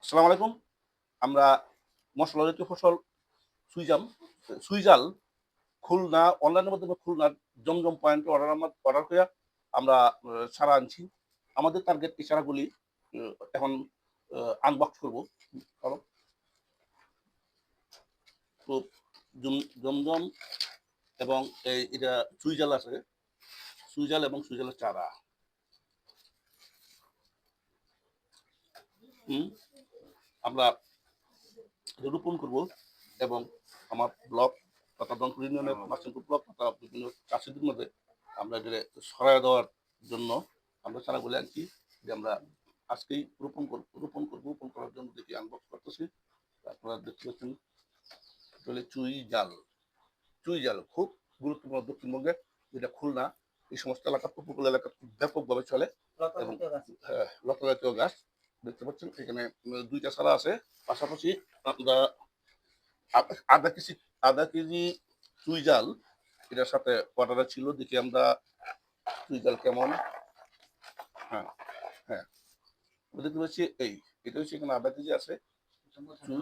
আসসালামু আলাইকুম। আমরা মশলা জাতীয় ফসল সুইজাম সুইজাল খুলনা অনলাইনের মাধ্যমে খুলনার জমজম পয়েন্টে অর্ডার কইরা আমরা চারা আনছি। আমাদের টার্গেট এই চারাগুলি এখন আনবক্স করব। কারণ তো জমজম এবং এটা সুইজাল আছে। সুইজাল এবং সুইজালের চারা। হুম, আমরা রোপণ করব এবং আমার ব্লক তথা রংপুর ইউনিয়নের মাসিমপুর ব্লক তথা বিভিন্ন চাষিদের মধ্যে আমরা এটা ছড়ায় দেওয়ার জন্য আমরা চারাগুলো আনছি যে আমরা আজকেই রোপণ করার জন্য দেখি আনবক্স করতেছি। আপনারা দেখতে পাচ্ছেন চুই জাল খুব গুরুত্বপূর্ণ দক্ষিণবঙ্গে, যেটা খুলনা এই সমস্ত এলাকা উপকূল এলাকা খুব ব্যাপকভাবে চলে এবং লতা জাতীয় গাছ দেখতে পাচ্ছেন এখানে দুইটা চারা আছে। পাশাপাশি আমরা আধা কেজি আধা কেজি চুই জাল এটার সাথে অর্ডারে ছিল, দেখি আমরা চুই জাল কেমন। হ্যাঁ, হ্যাঁ, দেখতে পাচ্ছি এটা হচ্ছে এখানে আধা কেজি আছে চুই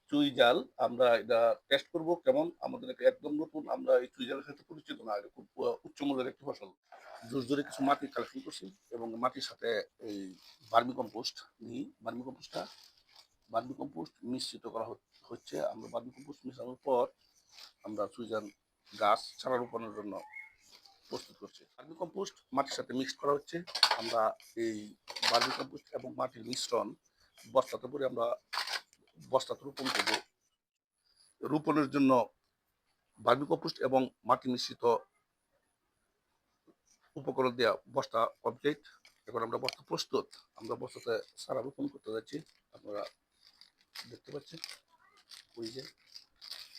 চুই জাল। আমরা এটা টেস্ট করব কেমন। আমাদের এটা একদম নতুন, আমরা এই চুই জালের সাথে পরিচিত না। এটা খুব উচ্চ মূল্যের একটি ফসল। জোর জোরে কিছু মাটি কালেকশন করছি এবং মাটির সাথে এই ভার্মি কম্পোস্ট মিশ্রিত করা হচ্ছে। আমরা ভার্মি কম্পোস্ট মিশানোর পর আমরা সুইজান গাছ চারা রোপণের জন্য প্রস্তুত করছি। ভার্মি কম্পোস্ট মাটির সাথে মিক্সড করা হচ্ছে। আমরা এই ভার্মি কম্পোস্ট এবং মাটির মিশ্রণ বস্তাতে করে আমরা বস্তাতে রোপণ করব। রোপণের জন্য ভার্মি কম্পোস্ট এবং মাটি মিশ্রিত উপকরণ দেওয়া বস্তা কমপ্লিট। এখন আমরা বস্তা প্রস্তুত, আমরা বস্তাতে চারা রোপণ করতে যাচ্ছি। আপনারা দেখতে পাচ্ছেন ওই যে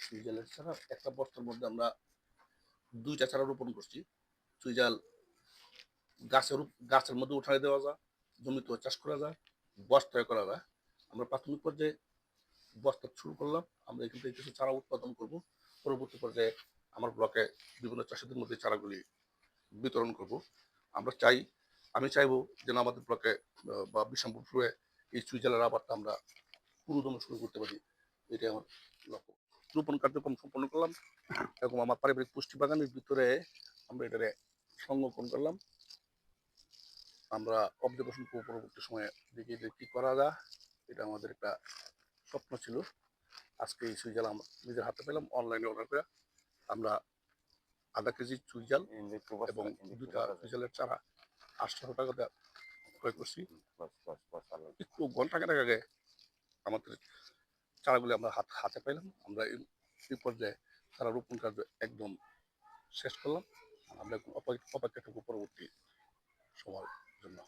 সুইজালের চারা, একটা বস্তার মধ্যে আমরা দুইটা চারা রোপণ করছি। সুইজাল গাছের মধ্যে উঠাই দেওয়া যায়, জমিতে চাষ করা যায়, বস্তায় করা যায়। আমরা প্রাথমিক পর্যায়ে বস্তা শুরু করলাম। আমরা এখান থেকে কিছু চারা উৎপাদন করব। পরবর্তী পর্যায়ে আমার ব্লকে বিভিন্ন চাষিদের মধ্যে চারাগুলি বিতরণ করব। আমি চাইবো যেন আমাদের ব্লকে বা বিশামপুরে এই সুইজালের আবারটা আমরা পুরোদমে শুরু করতে পারি। এটাই আমার লক্ষ্য। রোপণ কার্যক্রম সম্পন্ন করলাম এবং আমার পারিবারিক পুষ্টি বাগানের ভিতরে আমরা এটারে সংরক্ষণ করলাম। আমরা অবজারভেশন করব পরবর্তী সময়ে দেখি যে কি করা যায়। এটা আমাদের একটা স্বপ্ন ছিল। আজকে এই সুইজাল আমরা নিজের হাতে পেলাম অনলাইনে অর্ডার করে। আমরা আধা কেজি সুইজাল এবং দুটা সুইজালের চারা 800 টাকা দিয়ে ক্রয় করছি। একটু ঘন্টা খানেক আগে আমাদের চারাগুলি আমরা হাতে পেলাম। আমরা এই পর্যায়ে চারা রোপণ কার্য একদম শেষ করলাম। আমরা এখন অপেক্ষা করব পরবর্তী সময়ের জন্য।